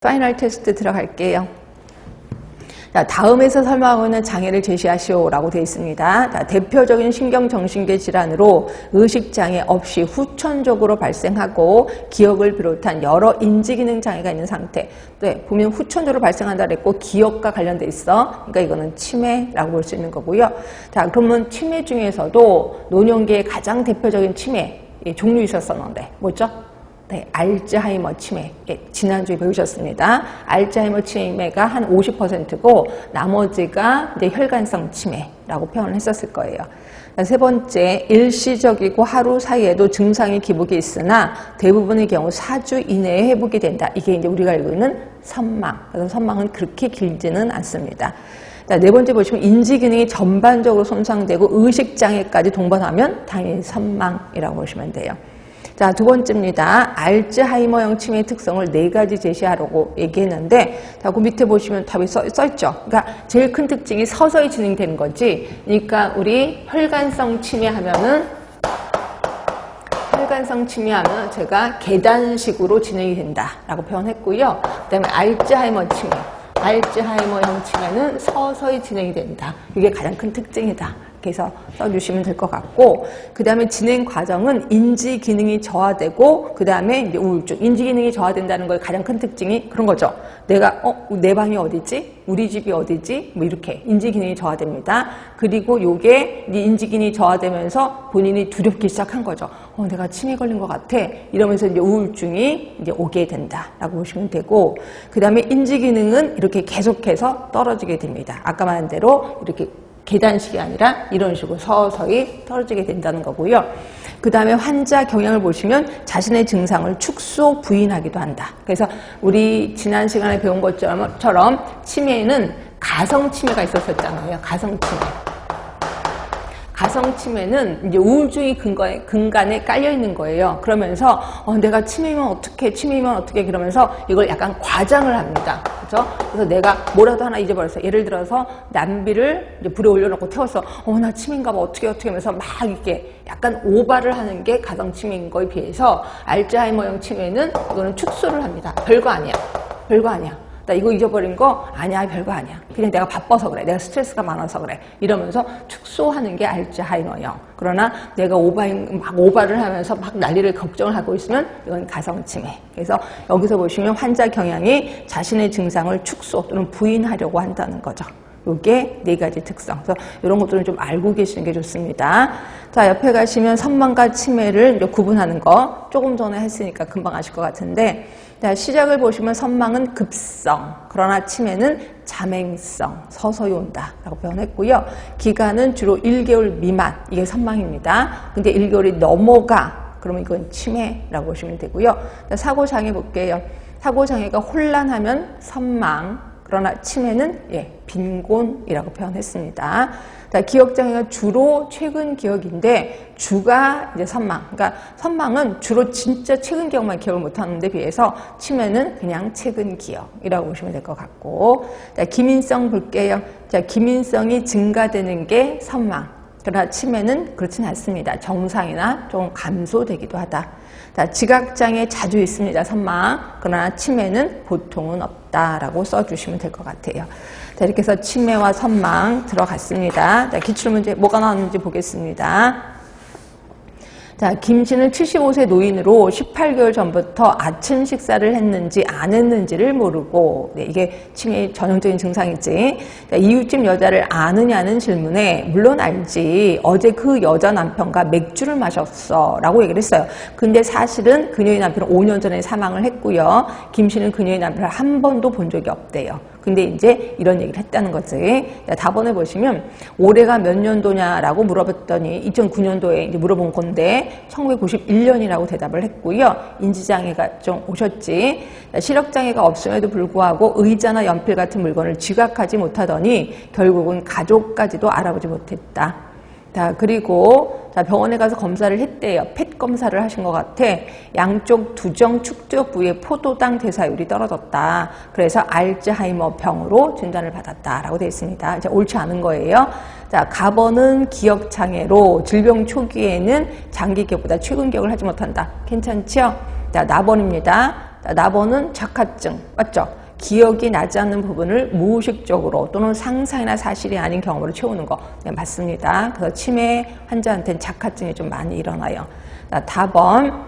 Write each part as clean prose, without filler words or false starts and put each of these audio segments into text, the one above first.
파이널 테스트 들어갈게요. 자, 다음에서 설명하고 있는 장애를 제시하시오라고 되어 있습니다. 자, 대표적인 신경정신계 질환으로 의식장애 없이 후천적으로 발생하고 기억을 비롯한 여러 인지기능 장애가 있는 상태. 네, 보면 후천적으로 발생한다 그랬고 기억과 관련돼 있어. 그러니까 이거는 치매라고 볼 수 있는 거고요. 자, 그러면 치매 중에서도 노년기의 가장 대표적인 치매 종류 있었었는데 뭐죠? 네, 알츠하이머 치매. 예, 지난주에 배우셨습니다. 알츠하이머 치매가 한 50%고 나머지가 이제 혈관성 치매라고 표현을 했었을 거예요. 세 번째, 일시적이고 하루 사이에도 증상이 기복이 있으나 대부분의 경우 4주 이내에 회복이 된다. 이게 이제 우리가 알고 있는 선망. 그래서 선망은 그렇게 길지는 않습니다. 자, 네 번째 보시면 인지기능이 전반적으로 손상되고 의식장애까지 동반하면 당연히 선망이라고 보시면 돼요. 자, 두 번째입니다. 알츠하이머형 치매의 특성을 4가지 제시하라고 얘기했는데, 자, 그 밑에 보시면 답이 써있죠. 그러니까 제일 큰 특징이 서서히 진행되는 거지. 그러니까 우리 혈관성 치매하면은, 제가 계단식으로 진행이 된다라고 표현했고요. 그 다음에 알츠하이머형 치매는 서서히 진행이 된다. 이게 가장 큰 특징이다. 그래서 써주시면 될 것 같고, 그 다음에 진행 과정은 인지 기능이 저하되고, 그 다음에 이제 우울증. 인지 기능이 저하된다는 거의 가장 큰 특징이 그런 거죠. 내가, 내 방이 어디지? 우리 집이 어디지? 뭐 이렇게 인지 기능이 저하됩니다. 그리고 요게 인지 기능이 저하되면서 본인이 두렵기 시작한 거죠. 내가 치매 걸린 것 같아. 이러면서 이제 우울증이 이제 오게 된다라고 보시면 되고, 그 다음에 인지 기능은 이렇게 계속해서 떨어지게 됩니다. 아까 말한 대로 이렇게 계단식이 아니라 이런 식으로 서서히 떨어지게 된다는 거고요. 그 다음에 환자 경향을 보시면 자신의 증상을 축소, 부인하기도 한다. 그래서 우리 지난 시간에 배운 것처럼 치매에는 가성치매가 있었잖아요. 가성치매는 이제 우울증이 근간에 깔려 있는 거예요. 그러면서 내가 치매면 어떻게 그러면서 이걸 약간 과장을 합니다. 그렇죠? 그래서 내가 뭐라도 하나 잊어버렸어. 예를 들어서 남비를 이제 불에 올려놓고 태워서 나 치매인가 봐 어떻게 하면서 막 이렇게 약간 오바를 하는 게 가성치매인 거에 비해서 알츠하이머형 치매는 이거는 축소를 합니다. 별거 아니야. 나 이거 잊어버린 거 아니야, 별거 아니야. 그냥 내가 바빠서 그래. 내가 스트레스가 많아서 그래. 이러면서 축소하는 게 알츠하이머형. 그러나 내가 오바를 하면서 막 난리를 걱정을 하고 있으면 이건 가성치매. 그래서 여기서 보시면 환자 경향이 자신의 증상을 축소 또는 부인하려고 한다는 거죠. 요게 4가지 특성. 그래서 이런 것들은 좀 알고 계시는 게 좋습니다. 자, 옆에 가시면 선망과 치매를 이제 구분하는 거 조금 전에 했으니까 금방 아실 것 같은데, 자, 시작을 보시면 선망은 급성, 그러나 치매는 잠행성, 서서히 온다라고 표현했고요. 기간은 주로 1개월 미만, 이게 선망입니다. 근데 1개월이 넘어가, 그러면 이건 치매라고 보시면 되고요. 자, 사고장애 볼게요. 사고장애가 혼란하면 선망, 그러나 치매는 빈곤이라고 표현했습니다. 자, 기억장애가 주로 최근 기억인데 주가 이제 선망. 그러니까 선망은 주로 진짜 최근 기억만 기억을 못하는 데 비해서 치매는 그냥 최근 기억이라고 보시면 될 것 같고. 자, 기민성 볼게요. 자, 기민성이 증가되는 게 선망. 그러나 치매는 그렇진 않습니다. 정상이나 좀 감소되기도 하다. 자, 지각장애 자주 있습니다. 선망. 그러나 치매는 보통은 없다라고 써주시면 될 것 같아요. 자, 이렇게 해서 치매와 선망 들어갔습니다. 자, 기출문제 뭐가 나왔는지 보겠습니다. 자, 김씨는 75세 노인으로 18개월 전부터 아침 식사를 했는지 안 했는지를 모르고, 이게 치매의 전형적인 증상이지. 자, 이웃집 여자를 아느냐는 질문에 물론 알지. 어제 그 여자 남편과 맥주를 마셨어 라고 얘기를 했어요. 근데 사실은 그녀의 남편은 5년 전에 사망을 했고요. 김씨는 그녀의 남편을 한 번도 본 적이 없대요. 근데 이제 이런 얘기를 했다는 거지. 자, 답안을 보시면 올해가 몇 년도냐라고 물어봤더니 2009년도에 이제 물어본 건데 1991년이라고 대답을 했고요. 인지장애가 좀 오셨지. 자, 시력장애가 없음에도 불구하고 의자나 연필 같은 물건을 지각하지 못하더니 결국은 가족까지도 알아보지 못했다. 자, 그리고 병원에 가서 검사를 했대요. 펫 검사를 하신 것 같아. 양쪽 두정 축적 부위의 포도당 대사율이 떨어졌다. 그래서 알츠하이머 병으로 진단을 받았다라고 되어 있습니다. 이제 옳지 않은 거예요. 자, 가번은 기억장애로 질병 초기에는 장기 기억보다 최근 기억을 하지 못한다. 괜찮죠? 자, 나번입니다. 나번은 jak하증. 맞죠? 기억이 나지 않는 부분을 무의식적으로 또는 상상이나 사실이 아닌 경험으로 채우는 거. 네, 맞습니다. 그래서 치매 환자한테는 jak하증이 좀 많이 일어나요. 다번,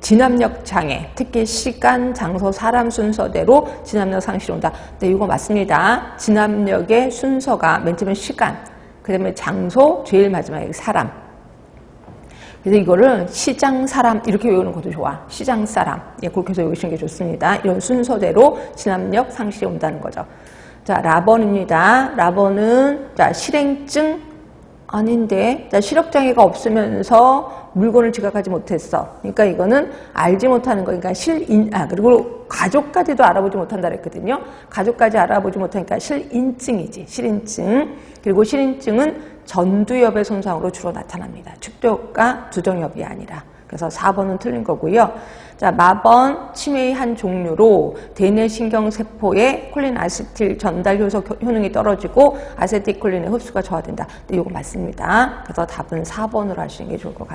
진압력 장애. 특히 시간, 장소, 사람 순서대로 진압력 상실이 온다. 네, 이거 맞습니다. 진압력의 순서가 맨 처음에 시간, 그 다음에 장소, 제일 마지막에 사람. 그래서 이거를 시장 사람 이렇게 외우는 것도 좋아. 시장 사람. 예, 그렇게 해서 외우시는 게 좋습니다. 이런 순서대로 진압력 상실이 온다는 거죠. 자, 라번입니다. 라번은 자, 실행증 아닌데, 자, 시력장애가 없으면서 물건을 지각하지 못했어. 그러니까 이거는 알지 못하는 거. 그러니까 그리고 가족까지도 알아보지 못한다 그랬거든요. 가족까지 알아보지 못하니까 실인증이지. 실인증. 그리고 실인증은 전두엽의 손상으로 주로 나타납니다. 축도엽과 두정엽이 아니라. 그래서 4번은 틀린 거고요. 자, 마번 치매의 한 종류로 대뇌신경세포의 콜린 아세틸 전달 효능이 떨어지고 아세틸콜린의 흡수가 저하된다. 네, 이거 맞습니다. 그래서 답은 4번으로 하시는 게 좋을 것 같아요.